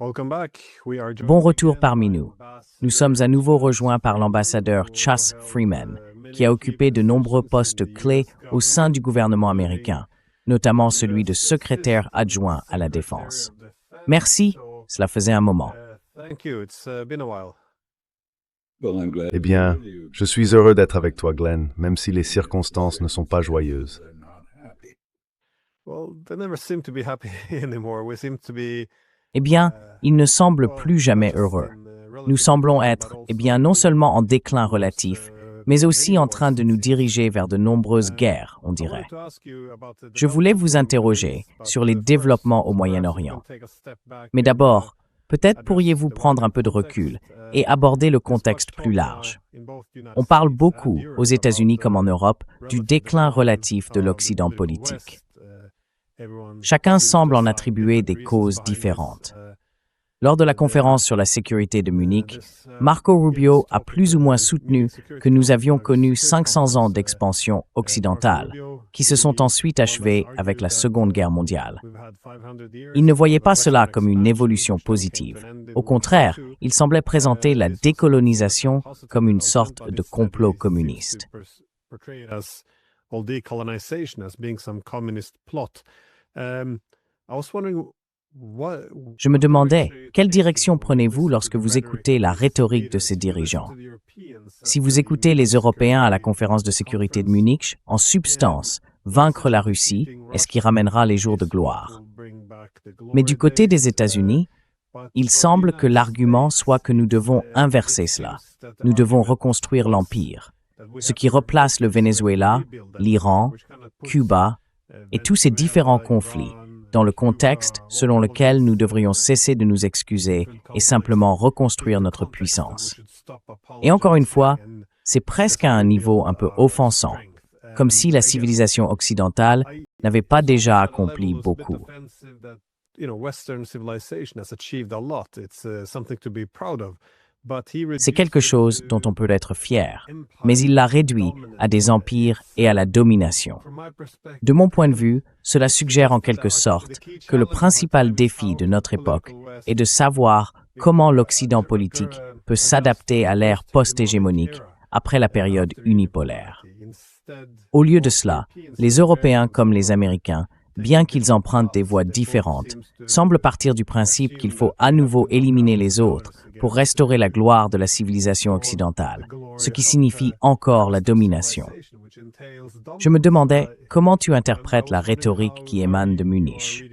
Bon retour parmi nous. Nous sommes à nouveau rejoints par l'ambassadeur Chas Freeman, qui a occupé de nombreux postes clés au sein du gouvernement américain, notamment celui de secrétaire adjoint à la Défense. Merci, cela faisait un moment. Eh bien, je suis heureux d'être avec toi, Glenn, même si les circonstances ne sont pas joyeuses. Eh bien, il ne semble plus jamais heureux. Nous semblons être, non seulement en déclin relatif, mais aussi en train de nous diriger vers de nombreuses guerres, on dirait. Je voulais vous interroger sur les développements au Moyen-Orient. Mais d'abord, peut-être pourriez-vous prendre un peu de recul et aborder le contexte plus large. On parle beaucoup, aux États-Unis comme en Europe, du déclin relatif de l'Occident politique. Chacun semble en attribuer des causes différentes. Lors de la conférence sur la sécurité de Munich, Marco Rubio a plus ou moins soutenu que nous avions connu 500 ans d'expansion occidentale, qui se sont ensuite achevés avec la Seconde Guerre mondiale. Il ne voyait pas cela comme une évolution positive. Au contraire, il semblait présenter la décolonisation comme une sorte de complot communiste. Je me demandais, quelle direction prenez-vous lorsque vous écoutez la rhétorique de ces dirigeants? Si vous écoutez les Européens à la conférence de sécurité de Munich, en substance, vaincre la Russie est ce qui ramènera les jours de gloire. Mais du côté des États-Unis, il semble que l'argument soit que nous devons inverser cela. Nous devons reconstruire l'Empire, ce qui replace le Venezuela, l'Iran, Cuba et tous ces différents conflits dans le contexte selon lequel nous devrions cesser de nous excuser et simplement reconstruire notre puissance. Et encore une fois, c'est presque à un niveau un peu offensant, comme si la civilisation occidentale n'avait pas déjà accompli beaucoup. C'est quelque chose dont on peut être fier, mais il l'a réduit à des empires et à la domination. De mon point de vue, cela suggère en quelque sorte que le principal défi de notre époque est de savoir comment l'Occident politique peut s'adapter à l'ère post-hégémonique après la période unipolaire. Au lieu de cela, les Européens comme les Américains, bien qu'ils empruntent des voies différentes, semblent partir du principe qu'il faut à nouveau éliminer les autres pour restaurer la gloire de la civilisation occidentale, ce qui signifie encore la domination. Je me demandais comment tu interprètes la rhétorique qui émane de Munich.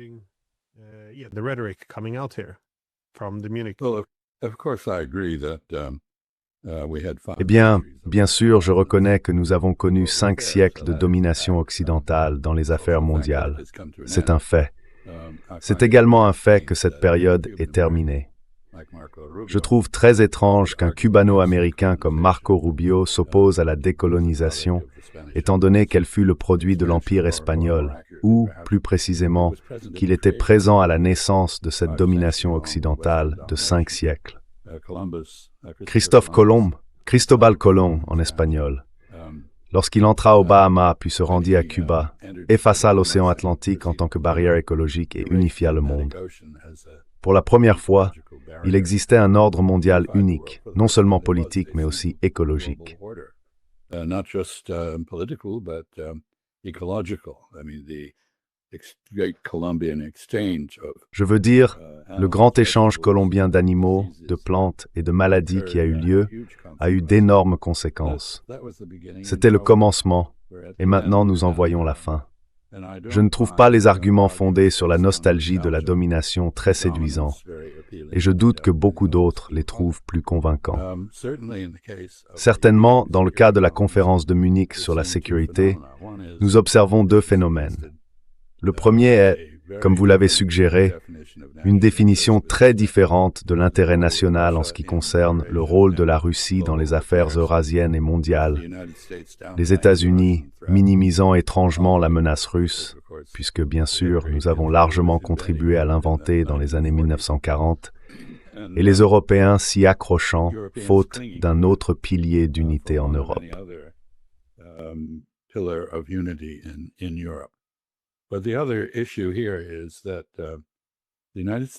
Eh bien sûr, je reconnais que nous avons connu 5 siècles de domination occidentale dans les affaires mondiales. C'est un fait. C'est également un fait que cette période est terminée. Je trouve très étrange qu'un cubano-américain comme Marco Rubio s'oppose à la décolonisation, étant donné qu'elle fut le produit de l'Empire espagnol, ou, plus précisément, qu'il était présent à la naissance de cette domination occidentale de 5 siècles. Cristobal Colón en espagnol, lorsqu'il entra aux Bahamas puis se rendit à Cuba, effaça l'océan Atlantique en tant que barrière écologique et unifia le monde. Pour la première fois, il existait un ordre mondial unique, non seulement politique, mais aussi écologique. Je veux dire, le grand échange colombien d'animaux, de plantes et de maladies qui a eu lieu a eu d'énormes conséquences. C'était le commencement, et maintenant nous en voyons la fin. Je ne trouve pas les arguments fondés sur la nostalgie de la domination très séduisants, et je doute que beaucoup d'autres les trouvent plus convaincants. Certainement, dans le cas de la conférence de Munich sur la sécurité, nous observons 2 phénomènes. Le premier est, comme vous l'avez suggéré, une définition très différente de l'intérêt national en ce qui concerne le rôle de la Russie dans les affaires eurasiennes et mondiales. Les États-Unis minimisant étrangement la menace russe, puisque bien sûr nous avons largement contribué à l'inventer dans les années 1940, et les Européens s'y accrochant faute d'un autre pilier d'unité en Europe.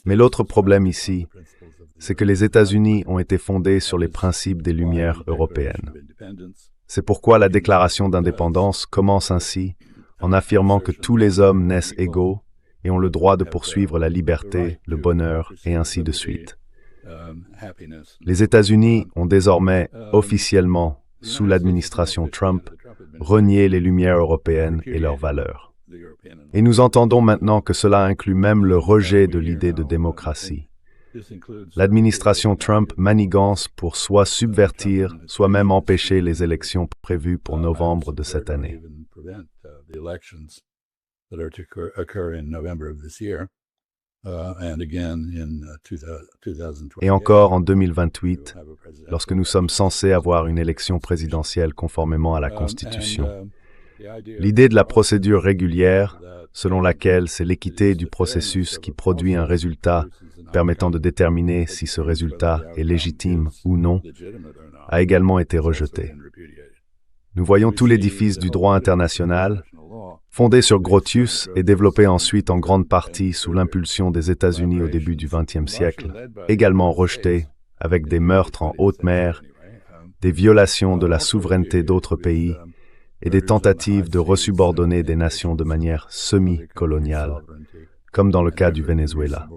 Mais l'autre problème ici, c'est que les États-Unis ont été fondés sur les principes des Lumières européennes. C'est pourquoi la déclaration d'indépendance commence ainsi, en affirmant que tous les hommes naissent égaux et ont le droit de poursuivre la liberté, le bonheur, et ainsi de suite. Les États-Unis ont désormais, officiellement, sous l'administration Trump, renié les Lumières européennes et leurs valeurs. Et nous entendons maintenant que cela inclut même le rejet de l'idée de démocratie. L'administration Trump manigance pour soit subvertir, soit même empêcher les élections prévues pour novembre de cette année. Et encore en 2028, lorsque nous sommes censés avoir une élection présidentielle conformément à la Constitution. L'idée de la procédure régulière, selon laquelle c'est l'équité du processus qui produit un résultat permettant de déterminer si ce résultat est légitime ou non, a également été rejetée. Nous voyons tout l'édifice du droit international, fondé sur Grotius et développé ensuite en grande partie sous l'impulsion des États-Unis au début du XXe siècle, également rejeté avec des meurtres en haute mer, des violations de la souveraineté d'autres pays et des tentatives de resubordonner des nations de manière semi-coloniale, comme dans le cas du Venezuela.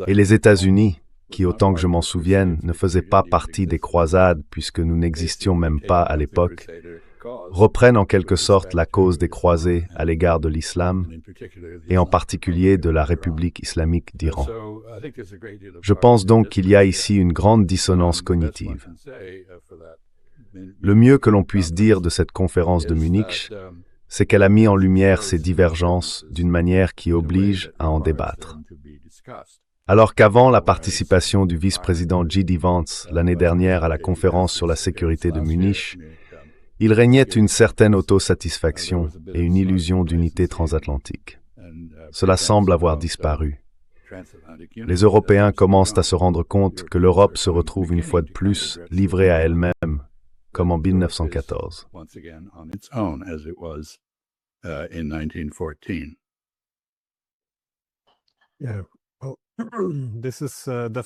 Et les États-Unis, qui, autant que je m'en souvienne, ne faisaient pas partie des croisades puisque nous n'existions même pas à l'époque, reprennent en quelque sorte la cause des croisés à l'égard de l'islam, et en particulier de la République islamique d'Iran. Je pense donc qu'il y a ici une grande dissonance cognitive. Le mieux que l'on puisse dire de cette conférence de Munich, c'est qu'elle a mis en lumière ces divergences d'une manière qui oblige à en débattre. Alors qu'avant la participation du vice-président J.D. Vance l'année dernière à la conférence sur la sécurité de Munich, il régnait une certaine autosatisfaction et une illusion d'unité transatlantique. Cela semble avoir disparu. Les Européens commencent à se rendre compte que l'Europe se retrouve une fois de plus livrée à elle-même, comme en 1914.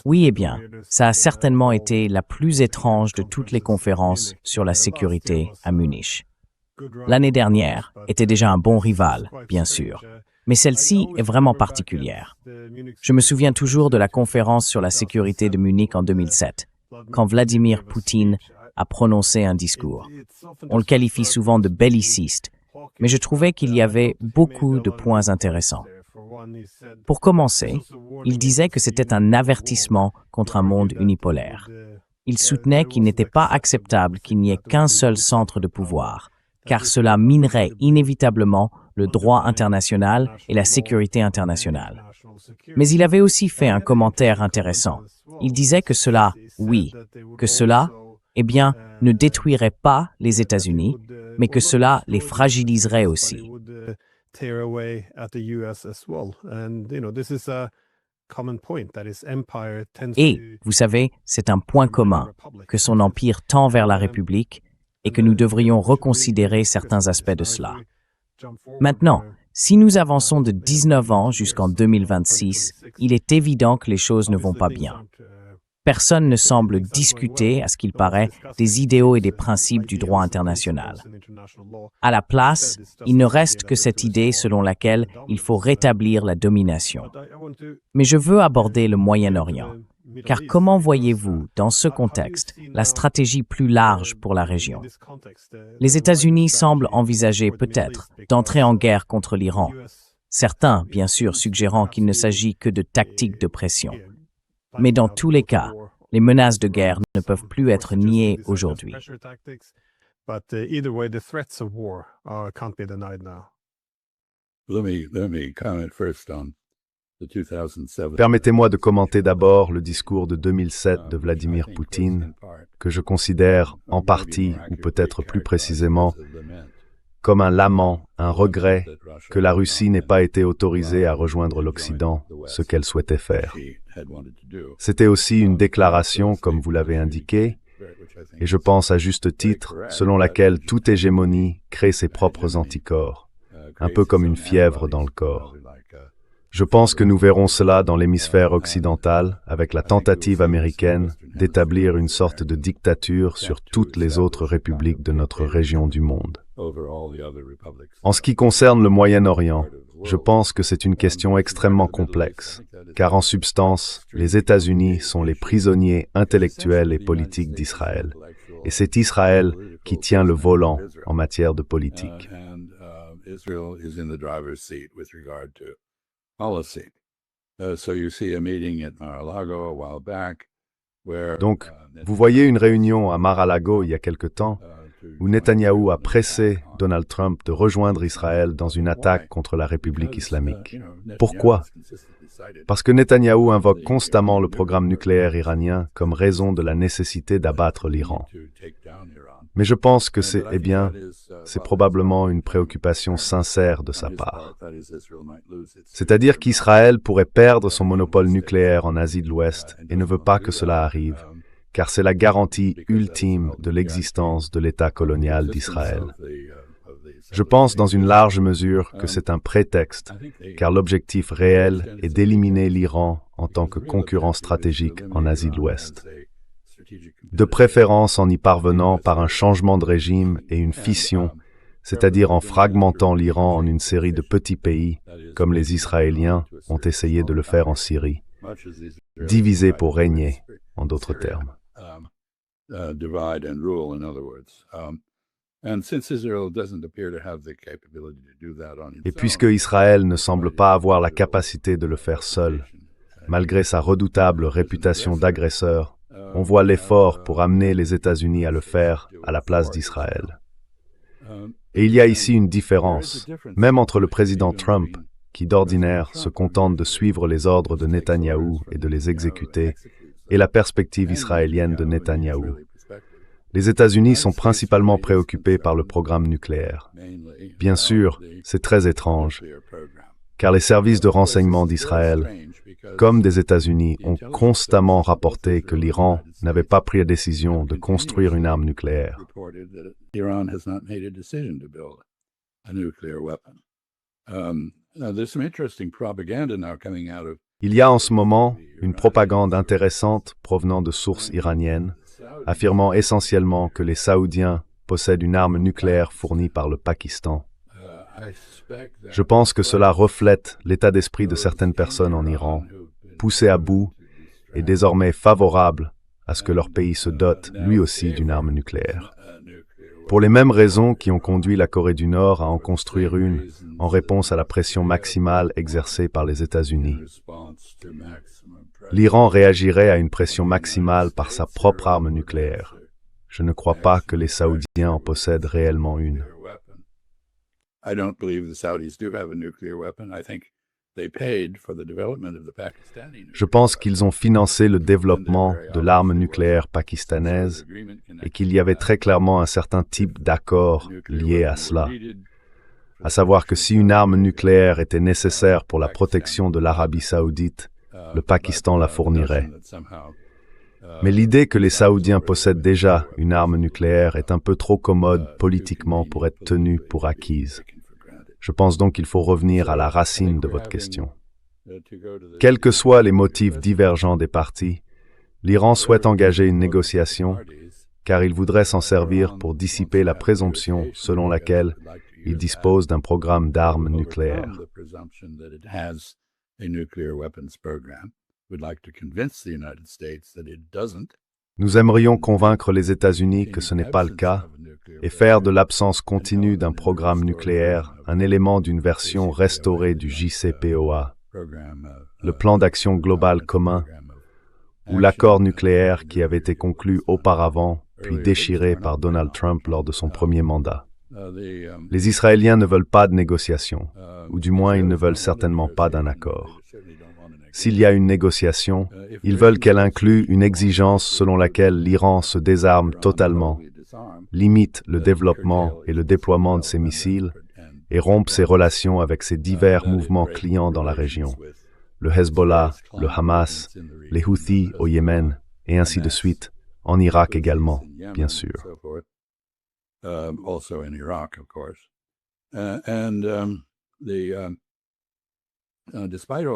Oui, eh bien, ça a certainement été la plus étrange de toutes les conférences sur la sécurité à Munich. L'année dernière était déjà un bon rival, bien sûr, mais celle-ci est vraiment particulière. Je me souviens toujours de la conférence sur la sécurité de Munich en 2007, quand Vladimir Poutine a prononcé un discours. On le qualifie souvent de belliciste, mais je trouvais qu'il y avait beaucoup de points intéressants. Pour commencer, il disait que c'était un avertissement contre un monde unipolaire. Il soutenait qu'il n'était pas acceptable qu'il n'y ait qu'un seul centre de pouvoir, car cela minerait inévitablement le droit international et la sécurité internationale. Mais il avait aussi fait un commentaire intéressant. Il disait que cela, oui, que cela, eh bien, ne détruirait pas les États-Unis, mais que cela les fragiliserait aussi. Et, vous savez, c'est un point commun, que son empire tend vers la République et que nous devrions reconsidérer certains aspects de cela. Maintenant, si nous avançons de 19 ans jusqu'en 2026, il est évident que les choses ne vont pas bien. Personne ne semble discuter, à ce qu'il paraît, des idéaux et des principes du droit international. À la place, il ne reste que cette idée selon laquelle il faut rétablir la domination. Mais je veux aborder le Moyen-Orient, car comment voyez-vous, dans ce contexte, la stratégie plus large pour la région? Les États-Unis semblent envisager peut-être d'entrer en guerre contre l'Iran. Certains, bien sûr, suggérant qu'il ne s'agit que de tactiques de pression. Mais dans tous les cas, les menaces de guerre ne peuvent plus être niées aujourd'hui. Permettez-moi de commenter d'abord le discours de 2007 de Vladimir Poutine, que je considère en partie, ou peut-être plus précisément, comme un lament, un regret que la Russie n'ait pas été autorisée à rejoindre l'Occident, ce qu'elle souhaitait faire. C'était aussi une déclaration, comme vous l'avez indiqué, et je pense à juste titre, selon laquelle toute hégémonie crée ses propres anticorps, un peu comme une fièvre dans le corps. Je pense que nous verrons cela dans l'hémisphère occidental avec la tentative américaine d'établir une sorte de dictature sur toutes les autres républiques de notre région du monde. En ce qui concerne le Moyen-Orient, je pense que c'est une question extrêmement complexe, car en substance, les États-Unis sont les prisonniers intellectuels et politiques d'Israël, et c'est Israël qui tient le volant en matière de politique. Donc, vous voyez une réunion à Mar-a-Lago il y a quelque temps, où Netanyahou a pressé Donald Trump de rejoindre Israël dans une attaque contre la République islamique. Pourquoi? Parce que Netanyahou invoque constamment le programme nucléaire iranien comme raison de la nécessité d'abattre l'Iran. Mais je pense que c'est probablement une préoccupation sincère de sa part. C'est-à-dire qu'Israël pourrait perdre son monopole nucléaire en Asie de l'Ouest et ne veut pas que cela arrive, car c'est la garantie ultime de l'existence de l'État colonial d'Israël. Je pense dans une large mesure que c'est un prétexte, car l'objectif réel est d'éliminer l'Iran en tant que concurrent stratégique en Asie de l'Ouest. De préférence en y parvenant par un changement de régime et une fission, c'est-à-dire en fragmentant l'Iran en une série de petits pays, comme les Israéliens ont essayé de le faire en Syrie. Diviser pour régner, en d'autres termes. Et puisque Israël ne semble pas avoir la capacité de le faire seul, malgré sa redoutable réputation d'agresseur, on voit l'effort pour amener les États-Unis à le faire à la place d'Israël. Et il y a ici une différence, même entre le président Trump, qui d'ordinaire se contente de suivre les ordres de Netanyahou et de les exécuter, et la perspective israélienne de Netanyahou. Les États-Unis sont principalement préoccupés par le programme nucléaire. Bien sûr, c'est très étrange, car les services de renseignement d'Israël, comme des États-Unis, ont constamment rapporté que l'Iran n'avait pas pris la décision de construire une arme nucléaire. Il y a en ce moment une propagande intéressante provenant de sources iraniennes, affirmant essentiellement que les Saoudiens possèdent une arme nucléaire fournie par le Pakistan. Je pense que cela reflète l'état d'esprit de certaines personnes en Iran, poussées à bout et désormais favorables à ce que leur pays se dote lui aussi d'une arme nucléaire. Pour les mêmes raisons qui ont conduit la Corée du Nord à en construire une en réponse à la pression maximale exercée par les États-Unis. L'Iran réagirait à une pression maximale par sa propre arme nucléaire. Je ne crois pas que les Saoudiens en possèdent réellement une. Je pense qu'ils ont financé le développement de l'arme nucléaire pakistanaise et qu'il y avait très clairement un certain type d'accord lié à cela. À savoir que si une arme nucléaire était nécessaire pour la protection de l'Arabie saoudite, le Pakistan la fournirait. Mais l'idée que les Saoudiens possèdent déjà une arme nucléaire est un peu trop commode politiquement pour être tenue pour acquise. Je pense donc qu'il faut revenir à la racine de votre question. Quels que soient les motifs divergents des parties, l'Iran souhaite engager une négociation car il voudrait s'en servir pour dissiper la présomption selon laquelle il dispose d'un programme d'armes nucléaires. Nous aimerions convaincre les États-Unis que ce n'est pas le cas et faire de l'absence continue d'un programme nucléaire un élément d'une version restaurée du JCPOA, le plan d'action global commun, ou l'accord nucléaire qui avait été conclu auparavant puis déchiré par Donald Trump lors de son premier mandat. Les Israéliens ne veulent pas de négociation, ou du moins ils ne veulent certainement pas d'un accord. S'il y a une négociation, ils veulent qu'elle inclue une exigence selon laquelle l'Iran se désarme totalement, limite le développement et le déploiement de ses missiles et rompe ses relations avec ses divers mouvements clients dans la région, le Hezbollah, le Hamas, les Houthis au Yémen, et ainsi de suite, En Irak également, bien sûr.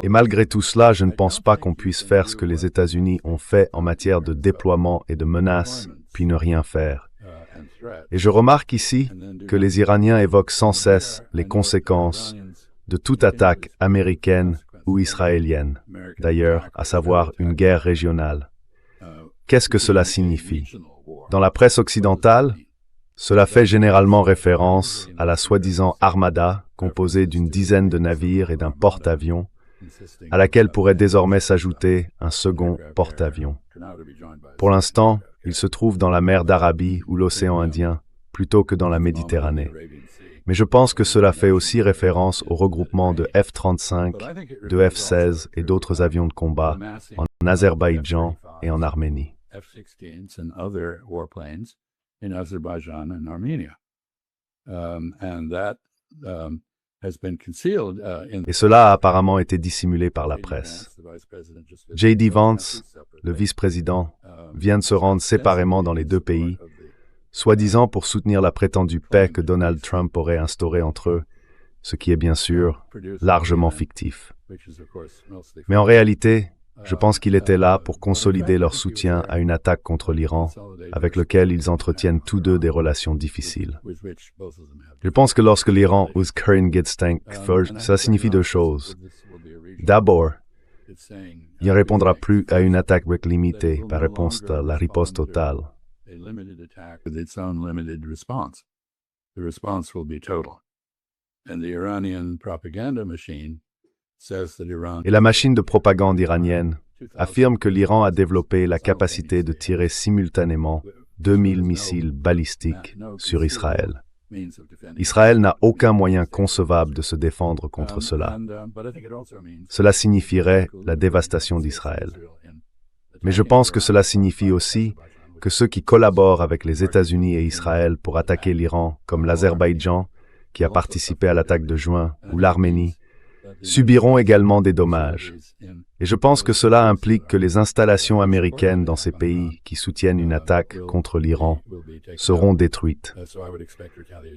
Et malgré tout cela, je ne pense pas qu'on puisse faire ce que les États-Unis ont fait en matière de déploiement et de menaces, puis ne rien faire. Et je remarque ici que les Iraniens évoquent sans cesse les conséquences de toute attaque américaine ou israélienne, d'ailleurs, à savoir une guerre régionale. Qu'est-ce que cela signifie? Dans la presse occidentale, cela fait généralement référence à la soi-disant armada composée d'une dizaine de navires et d'un porte-avions, à laquelle pourrait désormais s'ajouter un second porte-avions. Pour l'instant, il se trouve dans la mer d'Arabie ou l'océan Indien, plutôt que dans la Méditerranée. Mais je pense que cela fait aussi référence au regroupement de F-35, de F-16 et d'autres avions de combat en Azerbaïdjan et en Arménie. Et cela a apparemment été dissimulé par la presse. J.D. Vance, le vice-président, vient de se rendre séparément dans les deux pays, soi-disant pour soutenir la prétendue paix que Donald Trump aurait instaurée entre eux, ce qui est bien sûr largement fictif. Mais en réalité, je pense qu'il était là pour consolider leur soutien à une attaque contre l'Iran, avec lequel ils entretiennent tous deux des relations difficiles. Je pense que lorsque l'Iran use Keren-Gitstank, ça signifie deux choses. D'abord, il ne répondra plus à une attaque limitée par réponse à la riposte totale. Et la machine de propagande iranienne affirme que l'Iran a développé la capacité de tirer simultanément 2000 missiles balistiques sur Israël. Israël n'a aucun moyen concevable de se défendre contre cela. Cela signifierait la dévastation d'Israël. Mais je pense que cela signifie aussi que ceux qui collaborent avec les États-Unis et Israël pour attaquer l'Iran, comme l'Azerbaïdjan, qui a participé à l'attaque de juin, ou l'Arménie, subiront également des dommages. Et je pense que cela implique que les installations américaines dans ces pays qui soutiennent une attaque contre l'Iran seront détruites.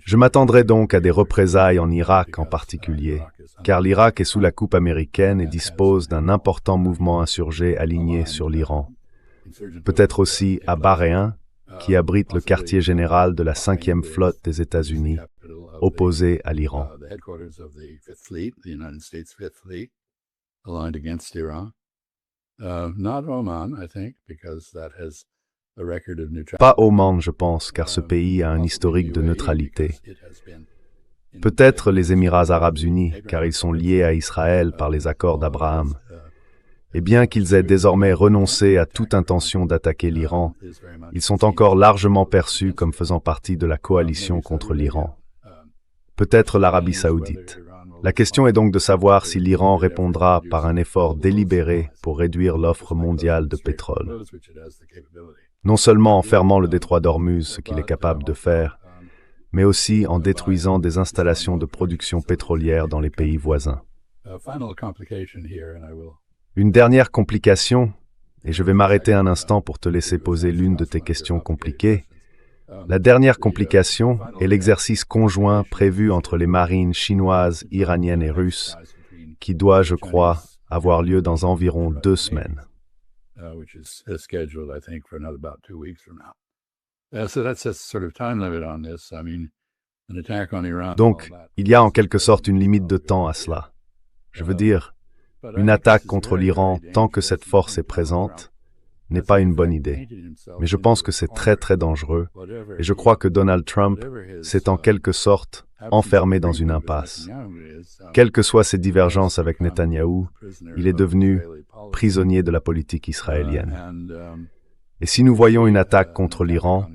Je m'attendrai donc à des représailles en Irak en particulier, car l'Irak est sous la coupe américaine et dispose d'un important mouvement insurgé aligné sur l'Iran. Peut-être aussi à Bahreïn, qui abrite le quartier général de la 5e flotte des États-Unis, opposé à l'Iran. Pas Oman, je pense, car ce pays a un historique de neutralité. Peut-être les Émirats arabes unis, car ils sont liés à Israël par les accords d'Abraham. Et bien qu'ils aient désormais renoncé à toute intention d'attaquer l'Iran, ils sont encore largement perçus comme faisant partie de la coalition contre l'Iran. Peut-être l'Arabie saoudite. La question est donc de savoir si l'Iran répondra par un effort délibéré pour réduire l'offre mondiale de pétrole. Non seulement en fermant le détroit d'Ormuz, ce qu'il est capable de faire, mais aussi en détruisant des installations de production pétrolière dans les pays voisins. Une dernière complication, et je vais m'arrêter un instant pour te laisser poser l'une de tes questions compliquées. La dernière complication est l'exercice conjoint prévu entre les marines chinoises, iraniennes et russes, qui doit, je crois, avoir lieu dans environ 2 semaines. Donc, il y a en quelque sorte une limite de temps à cela. Je veux dire, une attaque contre l'Iran tant que cette force est présente n'est pas une bonne idée. Mais je pense que c'est très très dangereux et je crois que Donald Trump s'est en quelque sorte enfermé dans une impasse. Quelles que soient ses divergences avec Netanyahou, il est devenu prisonnier de la politique israélienne. Et si nous voyons une attaque contre l'Iran,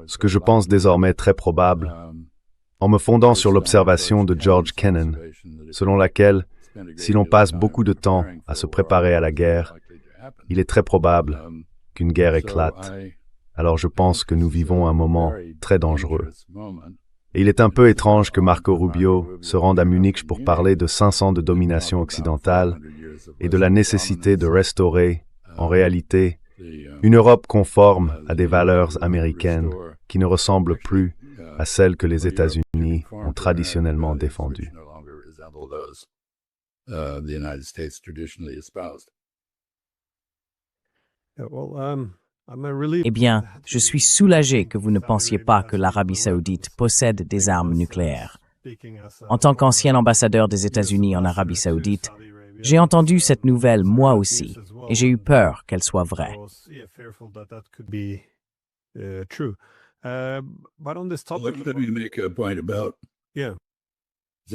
ce que je pense désormais très probable, en me fondant sur l'observation de George Kennan, selon laquelle, si l'on passe beaucoup de temps à se préparer à la guerre, il est très probable qu'une guerre éclate. Alors je pense que nous vivons un moment très dangereux. Et il est un peu étrange que Marco Rubio se rende à Munich pour parler de 500 de domination occidentale et de la nécessité de restaurer, en réalité, Une Europe conforme à des valeurs américaines qui ne ressemblent plus à celles que les États-Unis ont traditionnellement défendues. Eh bien, je suis soulagé que vous ne pensiez pas que l'Arabie saoudite possède des armes nucléaires. En tant qu'ancien ambassadeur des États-Unis en Arabie saoudite, j'ai entendu cette nouvelle moi aussi, et j'ai eu peur qu'elle soit vraie.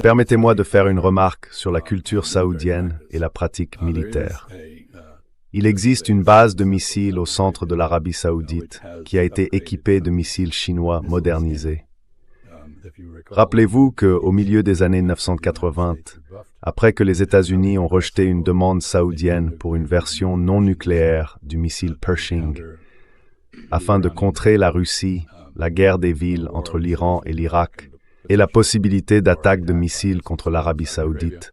Permettez-moi de faire une remarque sur la culture saoudienne et la pratique militaire. Il existe une base de missiles au centre de l'Arabie saoudite qui a été équipée de missiles chinois modernisés. Rappelez-vous qu'au milieu des années 1980, après que les États-Unis ont rejeté une demande saoudienne pour une version non nucléaire du missile Pershing, afin de contrer la Russie, la guerre des villes entre l'Iran et l'Irak, et la possibilité d'attaques de missiles contre l'Arabie saoudite,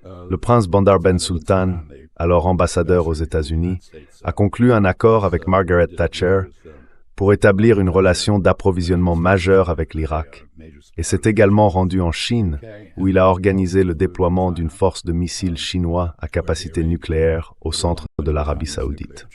le prince Bandar Ben Sultan, alors ambassadeur aux États-Unis, a conclu un accord avec Margaret Thatcher pour établir une relation d'approvisionnement majeure avec l'Irak, et s'est également rendu en Chine, où il a organisé le déploiement d'une force de missiles chinois à capacité nucléaire au centre de l'Arabie saoudite.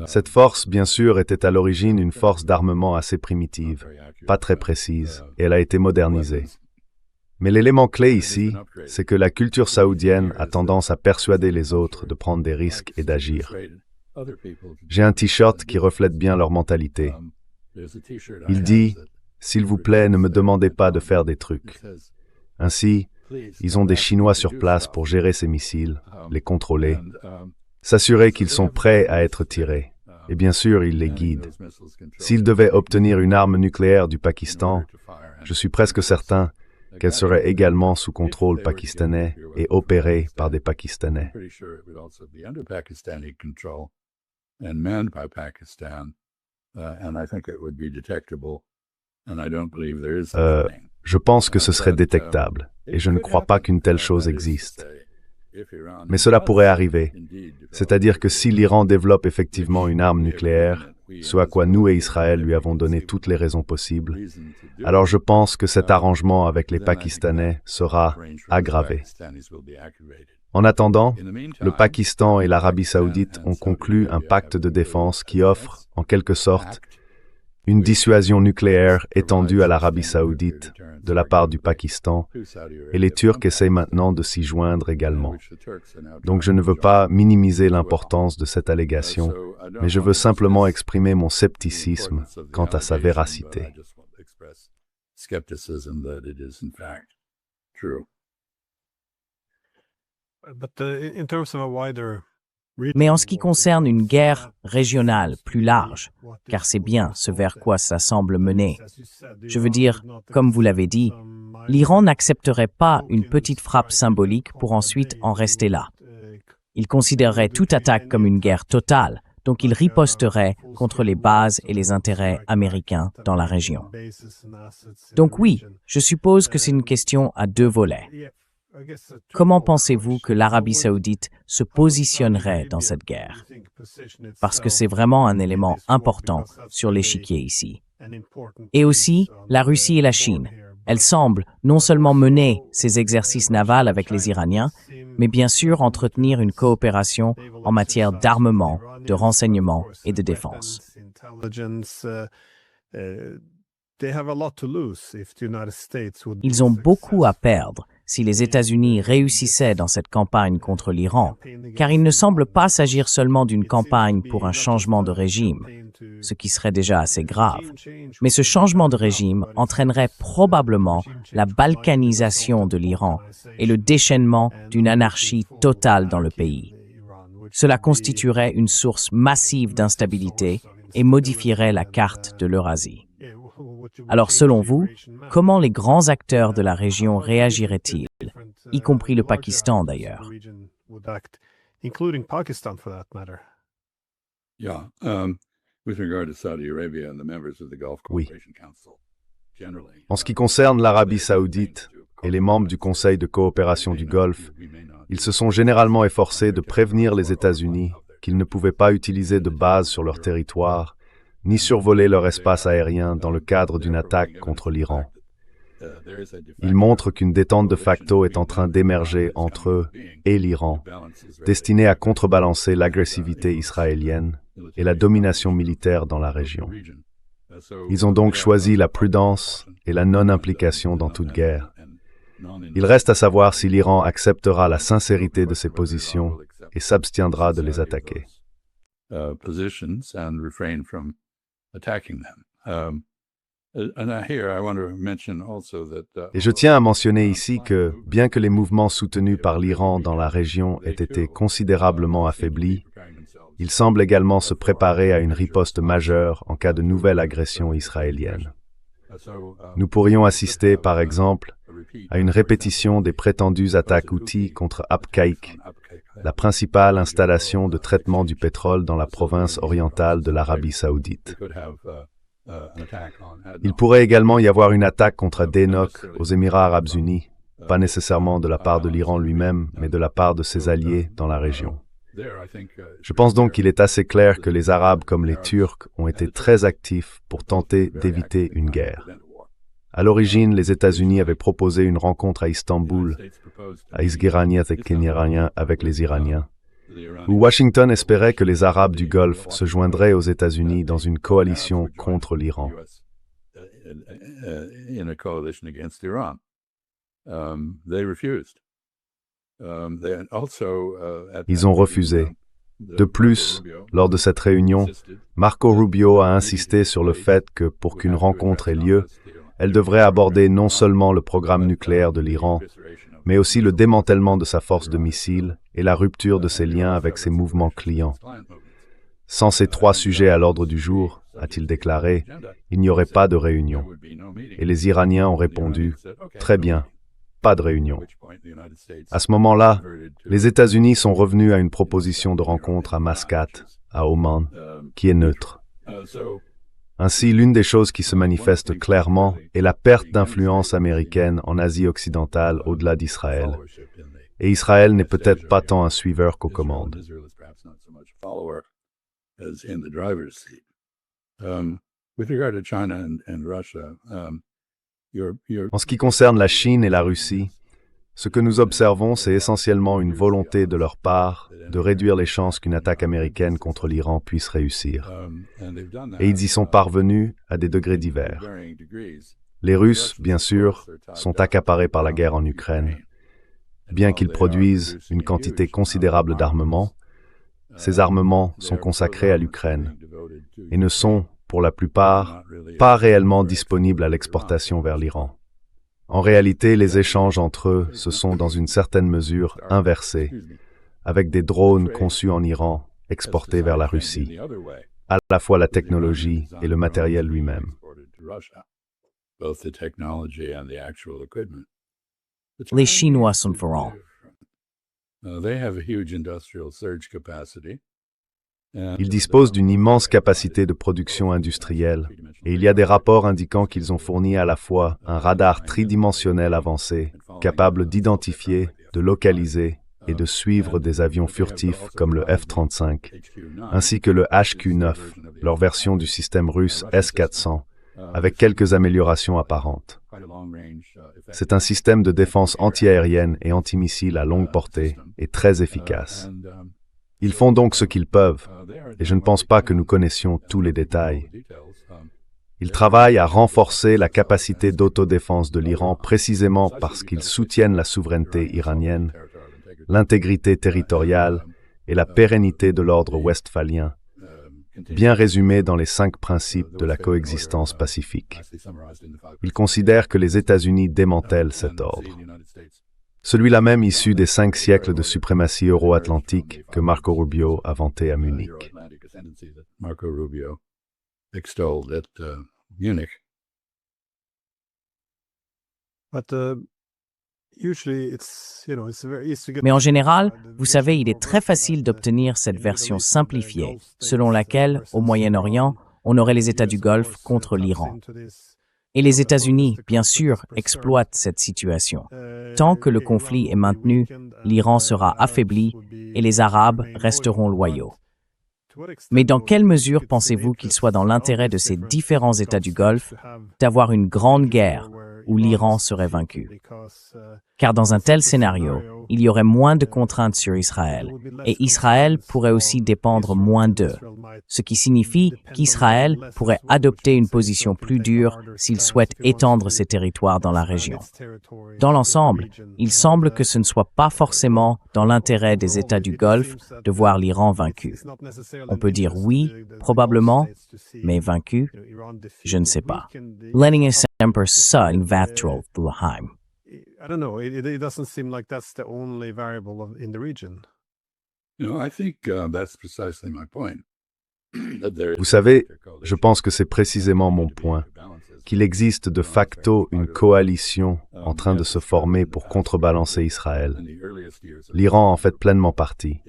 Cette force, bien sûr, était à l'origine une force d'armement assez primitive, pas très précise, et elle a été modernisée. Mais l'élément clé ici, c'est que la culture saoudienne a tendance à persuader les autres de prendre des risques et d'agir. J'ai un t-shirt qui reflète bien leur mentalité. Il dit « S'il vous plaît, ne me demandez pas de faire des trucs ». Ainsi, ils ont des Chinois sur place pour gérer ces missiles, les contrôler, s'assurer qu'ils sont prêts à être tirés. Et bien sûr, ils les guident. S'ils devaient obtenir une arme nucléaire du Pakistan, je suis presque certain qu'elle serait également sous contrôle pakistanais et opérée par des Pakistanais. Je pense que ce serait détectable, et je ne crois pas qu'une telle chose existe. Mais cela pourrait arriver, c'est-à-dire que si l'Iran développe effectivement une arme nucléaire, ce à quoi nous et Israël lui avons donné toutes les raisons possibles, alors je pense que cet arrangement avec les Pakistanais sera aggravé. En attendant, le Pakistan et l'Arabie saoudite ont conclu un pacte de défense qui offre, en quelque sorte, une dissuasion nucléaire étendue à l'Arabie saoudite de la part du Pakistan, et les Turcs essayent maintenant de s'y joindre également. Donc je ne veux pas minimiser l'importance de cette allégation, mais je veux simplement exprimer mon scepticisme quant à sa véracité. Mais en ce qui concerne une guerre régionale plus large, car c'est bien ce vers quoi ça semble mener, je veux dire, comme vous l'avez dit, l'Iran n'accepterait pas une petite frappe symbolique pour ensuite en rester là. Il considérerait toute attaque comme une guerre totale, donc il riposterait contre les bases et les intérêts américains dans la région. Donc oui, je suppose que c'est une question à deux volets. Comment pensez-vous que l'Arabie saoudite se positionnerait dans cette guerre? Parce que c'est vraiment un élément important sur l'échiquier ici. Et aussi, la Russie et la Chine. Elles semblent non seulement mener ces exercices navals avec les Iraniens, mais bien sûr entretenir une coopération en matière d'armement, de renseignement et de défense. Ils ont beaucoup à perdre si les États-Unis réussissaient dans cette campagne contre l'Iran, car il ne semble pas s'agir seulement d'une campagne pour un changement de régime, ce qui serait déjà assez grave, mais ce changement de régime entraînerait probablement la balkanisation de l'Iran et le déchaînement d'une anarchie totale dans le pays. Cela constituerait une source massive d'instabilité et modifierait la carte de l'Eurasie. Alors selon vous, comment les grands acteurs de la région réagiraient-ils, y compris le Pakistan d'ailleurs? Oui. En ce qui concerne l'Arabie saoudite et les membres du Conseil de coopération du Golfe, ils se sont généralement efforcés de prévenir les États-Unis qu'ils ne pouvaient pas utiliser de bases sur leur territoire, ni survoler leur espace aérien dans le cadre d'une attaque contre l'Iran. Ils montrent qu'une détente de facto est en train d'émerger entre eux et l'Iran, destinée à contrebalancer l'agressivité israélienne et la domination militaire dans la région. Ils ont donc choisi la prudence et la non-implication dans toute guerre. Il reste à savoir si l'Iran acceptera la sincérité de ses positions et s'abstiendra de les attaquer. Et je tiens à mentionner ici que, bien que les mouvements soutenus par l'Iran dans la région aient été considérablement affaiblis, ils semblent également se préparer à une riposte majeure en cas de nouvelle agression israélienne. Nous pourrions assister, par exemple, à une répétition des prétendues attaques Houthis contre Abqaiq, la principale installation de traitement du pétrole dans la province orientale de l'Arabie saoudite. Il pourrait également y avoir une attaque contre Adénoc aux Émirats arabes unis, pas nécessairement de la part de l'Iran lui-même, mais de la part de ses alliés dans la région. Je pense donc qu'il est assez clair que les Arabes comme les Turcs ont été très actifs pour tenter d'éviter une guerre. À l'origine, les États-Unis avaient proposé une rencontre à Istanbul, à Izgiraniet et Kenyarania avec les Iraniens, où Washington espérait que les Arabes du Golfe se joindraient aux États-Unis dans une coalition contre l'Iran. Ils ont refusé. De plus, lors de cette réunion, Marco Rubio a insisté sur le fait que pour qu'une rencontre ait lieu, elle devrait aborder non seulement le programme nucléaire de l'Iran, mais aussi le démantèlement de sa force de missiles et la rupture de ses liens avec ses mouvements clients. Sans ces trois sujets à l'ordre du jour, a-t-il déclaré, il n'y aurait pas de réunion. Et les Iraniens ont répondu, très bien, pas de réunion. À ce moment-là, les États-Unis sont revenus à une proposition de rencontre à Mascate, à Oman, qui est neutre. Ainsi, l'une des choses qui se manifeste clairement est la perte d'influence américaine en Asie occidentale au-delà d'Israël. Et Israël n'est peut-être pas tant un suiveur qu'aux commandes. En ce qui concerne la Chine et la Russie, ce que nous observons, c'est essentiellement une volonté de leur part de réduire les chances qu'une attaque américaine contre l'Iran puisse réussir. Et ils y sont parvenus à des degrés divers. Les Russes, bien sûr, sont accaparés par la guerre en Ukraine. Bien qu'ils produisent une quantité considérable d'armements, ces armements sont consacrés à l'Ukraine et ne sont, pour la plupart, pas réellement disponibles à l'exportation vers l'Iran. En réalité, les échanges entre eux se sont dans une certaine mesure inversés, avec des drones conçus en Iran exportés vers la Russie, à la fois la technologie et le matériel lui-même. Les Chinois sont forts. Ils disposent d'une immense capacité de production industrielle, et il y a des rapports indiquant qu'ils ont fourni à la fois un radar tridimensionnel avancé, capable d'identifier, de localiser et de suivre des avions furtifs comme le F-35, ainsi que le HQ-9, leur version du système russe S-400, avec quelques améliorations apparentes. C'est un système de défense antiaérienne et antimissile à longue portée et très efficace. Ils font donc ce qu'ils peuvent, et je ne pense pas que nous connaissions tous les détails. Ils travaillent à renforcer la capacité d'autodéfense de l'Iran précisément parce qu'ils soutiennent la souveraineté iranienne, l'intégrité territoriale et la pérennité de l'ordre westphalien, bien résumé dans les 5 principes de la coexistence pacifique. Ils considèrent que les États-Unis démantèlent cet ordre. Celui-là même issu des 5 siècles de suprématie euro-atlantique que Marco Rubio a vanté à Munich. Mais en général, vous savez, il est très facile d'obtenir cette version simplifiée, selon laquelle, au Moyen-Orient, on aurait les États du Golfe contre l'Iran. Et les États-Unis, bien sûr, exploitent cette situation. Tant que le conflit est maintenu, l'Iran sera affaibli et les Arabes resteront loyaux. Mais dans quelle mesure pensez-vous qu'il soit dans l'intérêt de ces différents États du Golfe d'avoir une grande guerre où l'Iran serait vaincu? Car dans un tel scénario, il y aurait moins de contraintes sur Israël, et Israël pourrait aussi dépendre moins d'eux, ce qui signifie qu'Israël pourrait adopter une position plus dure s'il souhaite étendre ses territoires dans la région. Dans l'ensemble, il semble que ce ne soit pas forcément dans l'intérêt des États du Golfe de voir l'Iran vaincu. On peut dire oui, probablement, mais vaincu, je ne sais pas. Lenning est sempre ça in vatral Laheim. I don't know. It doesn't seem like that's the only variable in the region. I think that's precisely my point. Vous savez, je pense que c'est précisément mon point, qu'il existe de facto une coalition en train de se former pour contrebalancer Israël. L'Iran en fait pleinement partie.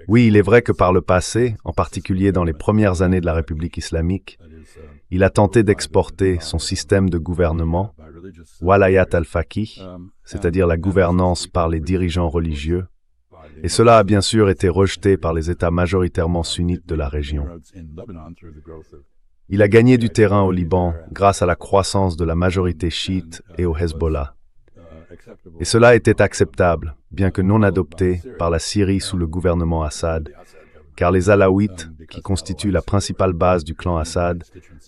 Oui, il est vrai que par le passé, en particulier dans les premières années de la République islamique, il a tenté d'exporter son système de gouvernement, Walayat al-Faqih, c'est-à-dire la gouvernance par les dirigeants religieux, et cela a bien sûr été rejeté par les États majoritairement sunnites de la région. Il a gagné du terrain au Liban grâce à la croissance de la majorité chiite et au Hezbollah. Et cela était acceptable, bien que non adopté par la Syrie sous le gouvernement Assad, car les Alaouites, qui constituent la principale base du clan Assad,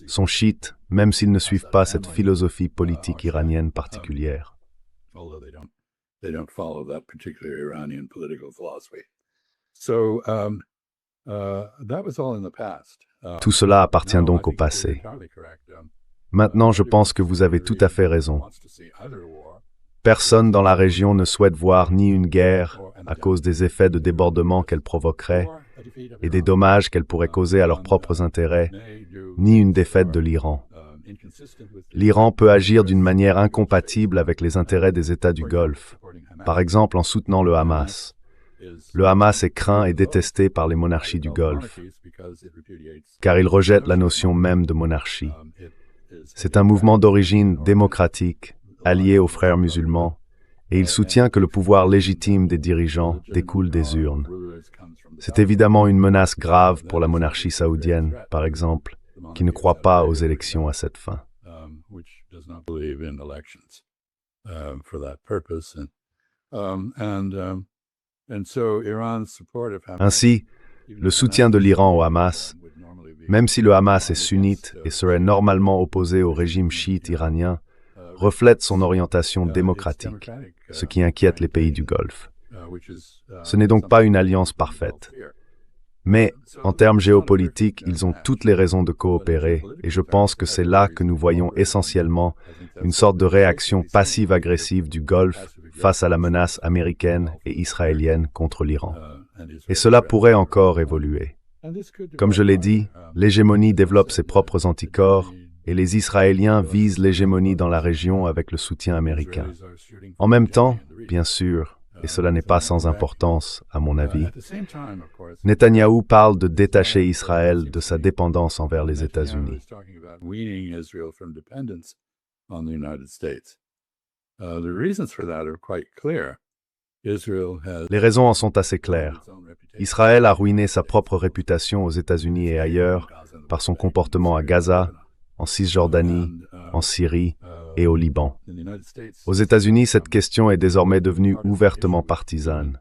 sont chiites, même s'ils ne suivent pas cette philosophie politique iranienne particulière. They don't follow that particular Iranian political philosophy. So that was all in the past. Tout cela appartient donc au passé. Maintenant, je pense que vous avez tout à fait raison. Personne dans la région ne souhaite voir ni une guerre à cause des effets de débordement qu'elle provoquerait et des dommages qu'elle pourrait causer à leurs propres intérêts, ni une défaite de l'Iran. L'Iran peut agir d'une manière incompatible avec les intérêts des États du Golfe, par exemple en soutenant le Hamas. Le Hamas est craint et détesté par les monarchies du Golfe, car il rejette la notion même de monarchie. C'est un mouvement d'origine démocratique, allié aux frères musulmans, et il soutient que le pouvoir légitime des dirigeants découle des urnes. C'est évidemment une menace grave pour la monarchie saoudienne, par exemple, qui ne croit pas aux élections à cette fin. Ainsi, le soutien de l'Iran au Hamas, même si le Hamas est sunnite et serait normalement opposé au régime chiite iranien, reflète son orientation démocratique, ce qui inquiète les pays du Golfe. Ce n'est donc pas une alliance parfaite. Mais, en termes géopolitiques, ils ont toutes les raisons de coopérer, et je pense que c'est là que nous voyons essentiellement une sorte de réaction passive-agressive du Golfe face à la menace américaine et israélienne contre l'Iran. Et cela pourrait encore évoluer. Comme je l'ai dit, l'hégémonie développe ses propres anticorps, et les Israéliens visent l'hégémonie dans la région avec le soutien américain. En même temps, bien sûr, et cela n'est pas sans importance, à mon avis, Netanyahou parle de détacher Israël de sa dépendance envers les États-Unis. Les raisons en sont assez claires. Israël a ruiné sa propre réputation aux États-Unis et ailleurs par son comportement à Gaza, en Cisjordanie, en Syrie et au Liban. Aux États-Unis, cette question est désormais devenue ouvertement partisane,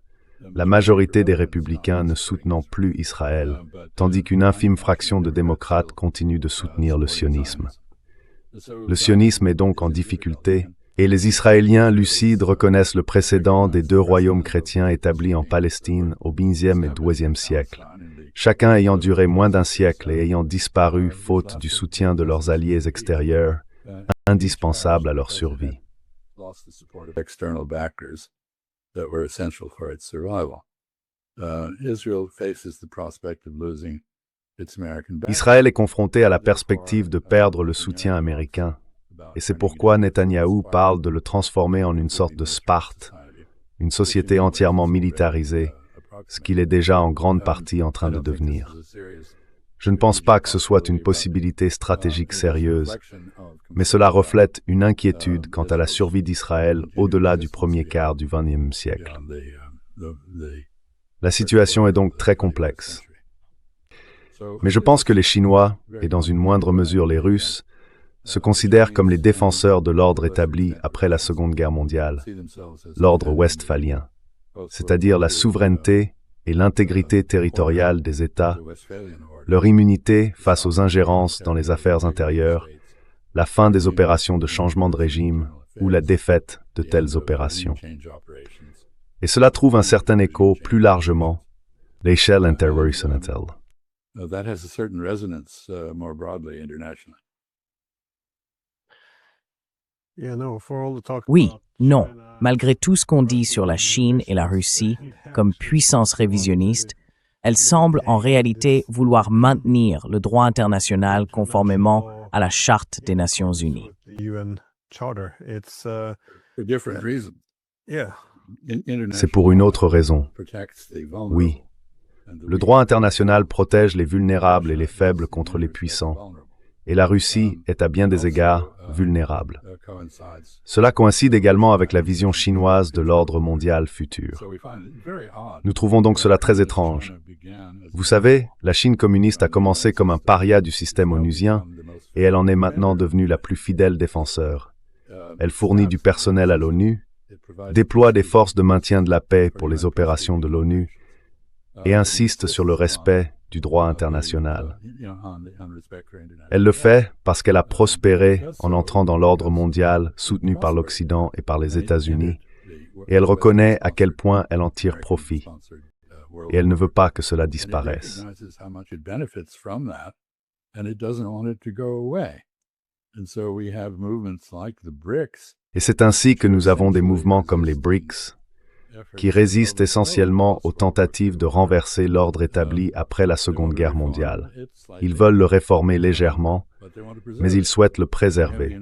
la majorité des républicains ne soutenant plus Israël, tandis qu'une infime fraction de démocrates continue de soutenir le sionisme. Le sionisme est donc en difficulté, et les Israéliens lucides reconnaissent le précédent des deux royaumes chrétiens établis en Palestine au XVe et XIIe siècle, chacun ayant duré moins d'un siècle et ayant disparu faute du soutien de leurs alliés extérieurs, indispensables à leur survie. Israël est confronté à la perspective de perdre le soutien américain, et c'est pourquoi Netanyahou parle de le transformer en une sorte de Sparte, une société entièrement militarisée, ce qu'il est déjà en grande partie en train de devenir. Je ne pense pas que ce soit une possibilité stratégique sérieuse, mais cela reflète une inquiétude quant à la survie d'Israël au-delà du premier quart du XXe siècle. La situation est donc très complexe. Mais je pense que les Chinois, et dans une moindre mesure les Russes, se considèrent comme les défenseurs de l'ordre établi après la Seconde Guerre mondiale, l'ordre westphalien, c'est-à-dire la souveraineté et l'intégrité territoriale des États, leur immunité face aux ingérences dans les affaires intérieures, la fin des opérations de changement de régime ou la défaite de telles opérations. Et cela trouve un certain écho plus largement, l'échelle interhorizontal. That has a certain resonance more broadly internationally. Oui, non. Malgré tout ce qu'on dit sur la Chine et la Russie comme puissance révisionniste, elles semblent en réalité vouloir maintenir le droit international conformément à la Charte des Nations Unies. For different reasons. C'est pour une autre raison. Oui. Le droit international protège les vulnérables et les faibles contre les puissants, et la Russie est à bien des égards vulnérable. Cela coïncide également avec la vision chinoise de l'ordre mondial futur. Nous trouvons donc cela très étrange. Vous savez, la Chine communiste a commencé comme un paria du système onusien, et elle en est maintenant devenue la plus fidèle défenseur. Elle fournit du personnel à l'ONU, déploie des forces de maintien de la paix pour les opérations de l'ONU, et insiste sur le respect du droit international. Elle le fait parce qu'elle a prospéré en entrant dans l'ordre mondial soutenu par l'Occident et par les États-Unis, et elle reconnaît à quel point elle en tire profit, et elle ne veut pas que cela disparaisse. Et c'est ainsi que nous avons des mouvements comme les BRICS, qui résistent essentiellement aux tentatives de renverser l'ordre établi après la Seconde Guerre mondiale. Ils veulent le réformer légèrement, mais ils souhaitent le préserver.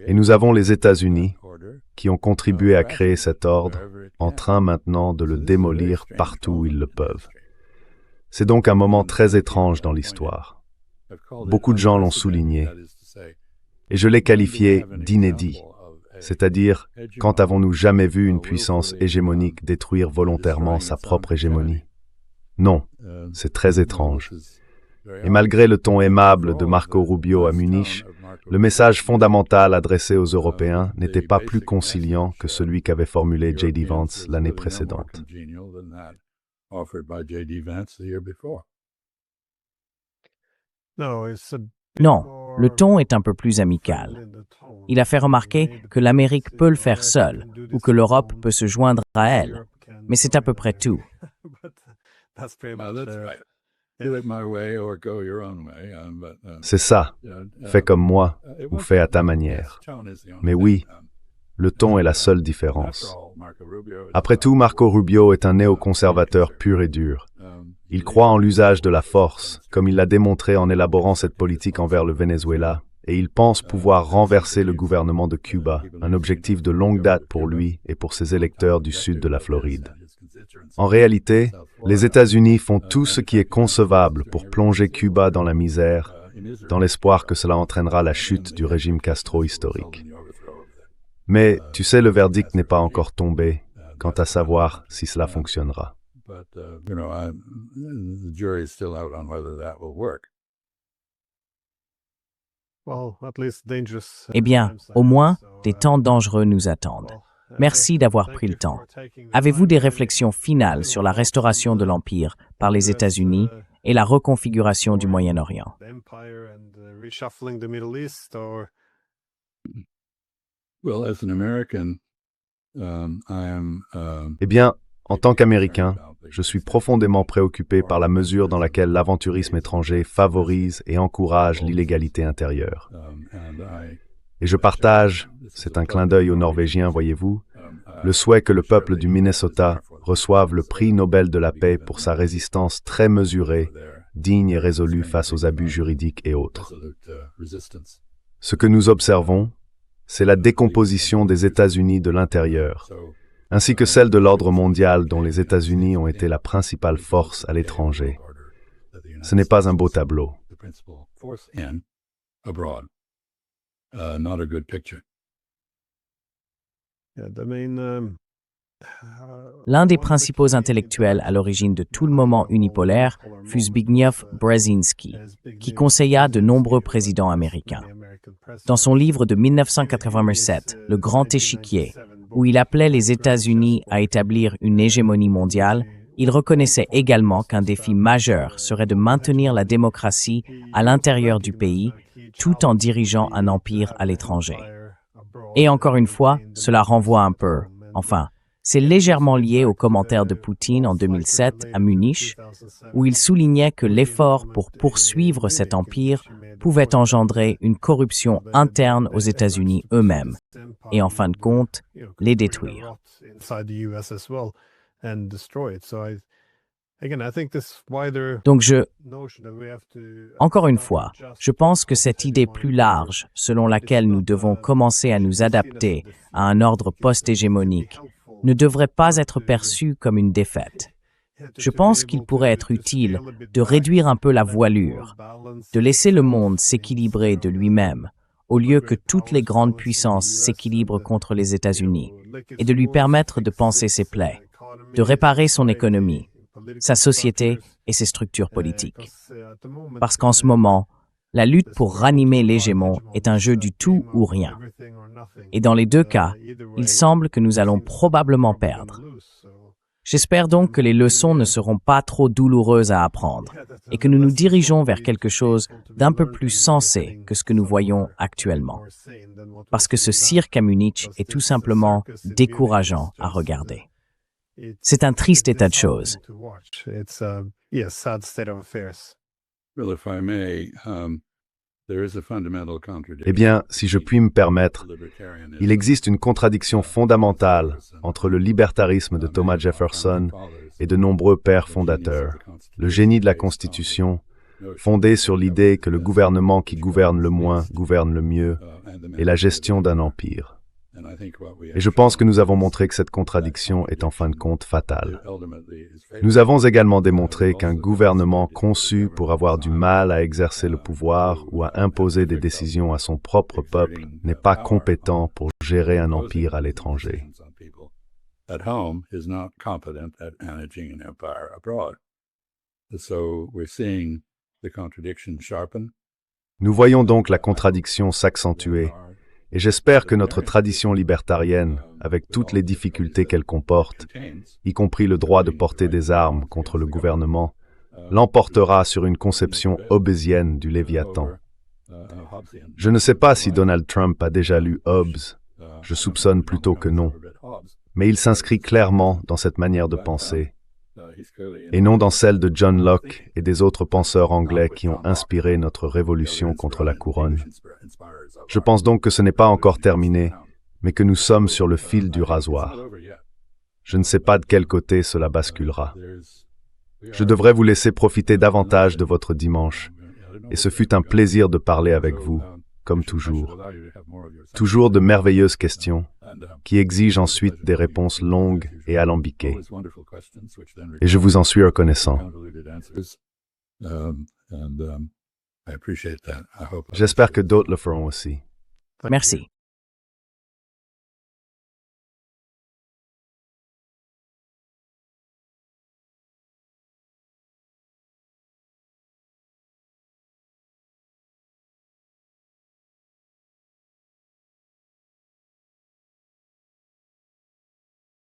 Et nous avons les États-Unis, qui ont contribué à créer cet ordre, en train maintenant de le démolir partout où ils le peuvent. C'est donc un moment très étrange dans l'histoire. Beaucoup de gens l'ont souligné, et je l'ai qualifié d'inédit. C'est-à-dire, quand avons-nous jamais vu une puissance hégémonique détruire volontairement sa propre hégémonie? Non, c'est très étrange. Et malgré le ton aimable de Marco Rubio à Munich, le message fondamental adressé aux Européens n'était pas plus conciliant que celui qu'avait formulé J.D. Vance l'année précédente. Non, le ton est un peu plus amical. Il a fait remarquer que l'Amérique peut le faire seule ou que l'Europe peut se joindre à elle. Mais c'est à peu près tout. C'est ça. Fais comme moi ou fais à ta manière. Mais oui, le ton est la seule différence. Après tout, Marco Rubio est un néoconservateur pur et dur. Il croit en l'usage de la force, comme il l'a démontré en élaborant cette politique envers le Venezuela, et il pense pouvoir renverser le gouvernement de Cuba, un objectif de longue date pour lui et pour ses électeurs du sud de la Floride. En réalité, les États-Unis font tout ce qui est concevable pour plonger Cuba dans la misère, dans l'espoir que cela entraînera la chute du régime Castro historique. Mais, tu sais, le verdict n'est pas encore tombé, quant à savoir si cela fonctionnera. Eh bien, au moins, des temps dangereux nous attendent. Merci d'avoir pris le temps. Avez-vous des réflexions finales sur la restauration de l'Empire par les États-Unis et la reconfiguration du Moyen-Orient? Eh bien, en tant qu'Américain, je suis profondément préoccupé par la mesure dans laquelle l'aventurisme étranger favorise et encourage l'illégalité intérieure. Et je partage, c'est un clin d'œil aux Norvégiens, voyez-vous, le souhait que le peuple du Minnesota reçoive le prix Nobel de la paix pour sa résistance très mesurée, digne et résolue face aux abus juridiques et autres. Ce que nous observons, c'est la décomposition des États-Unis de l'intérieur, ainsi que celle de l'ordre mondial dont les États-Unis ont été la principale force à l'étranger. Ce n'est pas un beau tableau. the principal force in abroad. Not a good picture. Yeah, the main, L'un des principaux intellectuels à l'origine de tout le moment unipolaire fut Zbigniew Brzezinski, qui conseilla de nombreux présidents américains. Dans son livre de 1987, Le Grand Échiquier, où il appelait les États-Unis à établir une hégémonie mondiale, il reconnaissait également qu'un défi majeur serait de maintenir la démocratie à l'intérieur du pays, tout en dirigeant un empire à l'étranger. Et encore une fois, cela renvoie un peu, enfin, c'est légèrement lié aux commentaires de Poutine en 2007 à Munich, où il soulignait que l'effort pour poursuivre cet empire pouvait engendrer une corruption interne aux États-Unis eux-mêmes, et en fin de compte, les détruire. Donc encore une fois, je pense que cette idée plus large, selon laquelle nous devons commencer à nous adapter à un ordre post-hégémonique, ne devrait pas être perçue comme une défaite. Je pense qu'il pourrait être utile de réduire un peu la voilure, de laisser le monde s'équilibrer de lui-même, au lieu que toutes les grandes puissances s'équilibrent contre les États-Unis, et de lui permettre de panser ses plaies, de réparer son économie, sa société et ses structures politiques. Parce qu'en ce moment, la lutte pour ranimer l'hégémon est un jeu du tout ou rien. Et dans les deux cas, il semble que nous allons probablement perdre. J'espère donc que les leçons ne seront pas trop douloureuses à apprendre et que nous nous dirigeons vers quelque chose d'un peu plus sensé que ce que nous voyons actuellement. Parce que ce cirque à Munich est tout simplement décourageant à regarder. C'est un triste état de choses. Well, if I may, there is a fundamental contradiction. Eh bien, si je puis me permettre, il existe une contradiction fondamentale entre le libertarisme de Thomas Jefferson et de nombreux pères fondateurs, le génie de la Constitution, fondé sur l'idée que le gouvernement qui gouverne le moins gouverne le mieux, et la gestion d'un empire. Et je pense que nous avons montré que cette contradiction est en fin de compte fatale. Nous avons également démontré qu'un gouvernement conçu pour avoir du mal à exercer le pouvoir ou à imposer des décisions à son propre peuple n'est pas compétent pour gérer un empire à l'étranger. At home is not competent at managing an empire abroad. So we're seeing the contradiction sharpen. Nous voyons donc la contradiction s'accentuer. Et j'espère que notre tradition libertarienne, avec toutes les difficultés qu'elle comporte, y compris le droit de porter des armes contre le gouvernement, l'emportera sur une conception hobbesienne du Léviathan. Je ne sais pas si Donald Trump a déjà lu Hobbes, je soupçonne plutôt que non, mais il s'inscrit clairement dans cette manière de penser, et non dans celle de John Locke et des autres penseurs anglais qui ont inspiré notre révolution contre la couronne. Je pense donc que ce n'est pas encore terminé, mais que nous sommes sur le fil du rasoir. Je ne sais pas de quel côté cela basculera. Je devrais vous laisser profiter davantage de votre dimanche, et ce fut un plaisir de parler avec vous, comme toujours. Toujours de merveilleuses questions, qui exigent ensuite des réponses longues et alambiquées. Et je vous en suis reconnaissant. J'espère que d'autres le feront aussi. Merci.